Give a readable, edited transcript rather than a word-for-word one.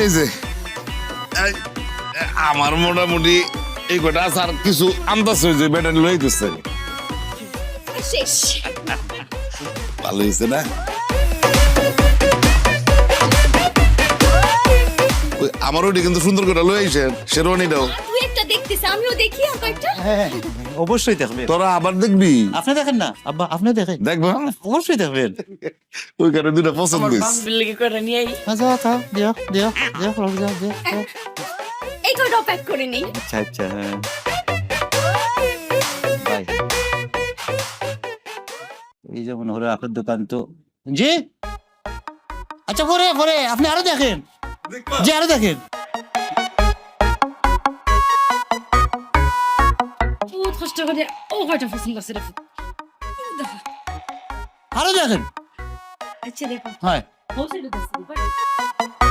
এই যে আমার মোটামুটি এই কটা আছে, আর কিছু আন্দাজ হয়েছে বেটা লই দিচ্ছে। শেষ। ভালো হয়েছে না? আমার ওটি কিন্তু সুন্দর করে লই আইছেন, শেরওয়ানিটাও। তুই একটা দেখতিস, আমিও দেখি আর কয়েকটা। হ্যাঁ অবশ্যই দেখবেন। তোরা আবার দেখবি? আপনি দেখেন না আব্বা, আপনি দেখেন। দেখবো অবশ্যই দেখবেন। ওই কারণে দুটা পছন্দ হয়েছে। বিল্লিকে করে নিয়ে আই। আচ্ছা আচ্ছা দিও দিও দিও দিও দিও। এই কয়টা প্যাক করে নেই। আচ্ছা আচ্ছা হ্যাঁ বাই। এই যেমন হলো আপনার দোকান তো জি। আচ্ছা পরে পরে আপনি আরো দেখেন, জি আরো দেখেন। বহুত কষ্ট করে ও কয়টা পছন্দ আছে রে। আরো দেখেন। আচ্ছা দেখো। হ্যাঁ হৌসে দেখো।